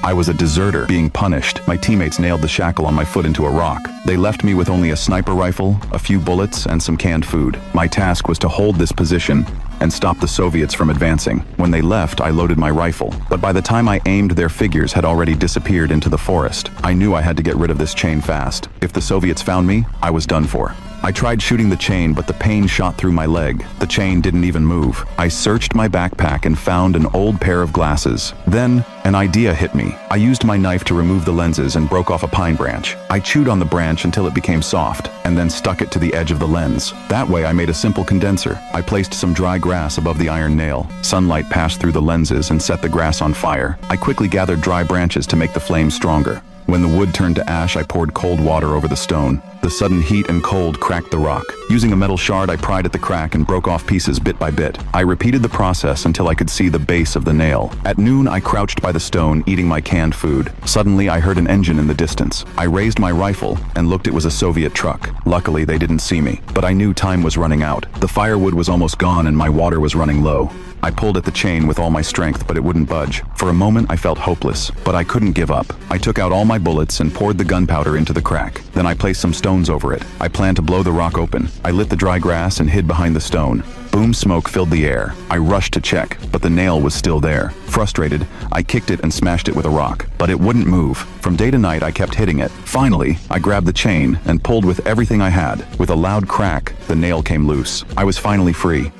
I was a deserter being punished. My teammates nailed the shackle on my foot into a rock. They left me with only a sniper rifle, a few bullets, and some canned food. My task was to hold this position and stop the Soviets from advancing. When they left, I loaded my rifle, but by the time I aimed, their figures had already disappeared into the forest. I knew I had to get rid of this chain fast. If the Soviets found me, I was done for. I tried shooting the chain, but the pain shot through my leg. The chain didn't even move. I searched my backpack and found an old pair of glasses. Then, an idea hit me. I used my knife to remove the lenses and broke off a pine branch. I chewed on the branch until it became soft, and then stuck it to the edge of the lens. That way I made a simple condenser. I placed some dry grass above the iron nail. Sunlight passed through the lenses and set the grass on fire. I quickly gathered dry branches to make the flame stronger. When the wood turned to ash, I poured cold water over the stone. The sudden heat and cold cracked the rock. Using a metal shard, I pried at the crack and broke off pieces bit by bit. I repeated the process until I could see the base of the nail. At noon, I crouched by the stone, eating my canned food. Suddenly, I heard an engine in the distance. I raised my rifle and looked. It was a Soviet truck. Luckily, they didn't see me, but I knew time was running out. The firewood was almost gone and my water was running low. I pulled at the chain with all my strength, but it wouldn't budge. For a moment, I felt hopeless, but I couldn't give up. I took out all my bullets and poured the gunpowder into the crack. Then I placed some stones over it. I planned to blow the rock open. I lit the dry grass and hid behind the stone. Boom smoke filled the air. I rushed to check, but the nail was still there. Frustrated, I kicked it and smashed it with a rock, but it wouldn't move. From day to night, I kept hitting it. Finally, I grabbed the chain and pulled with everything I had. With a loud crack, the nail came loose. I was finally free.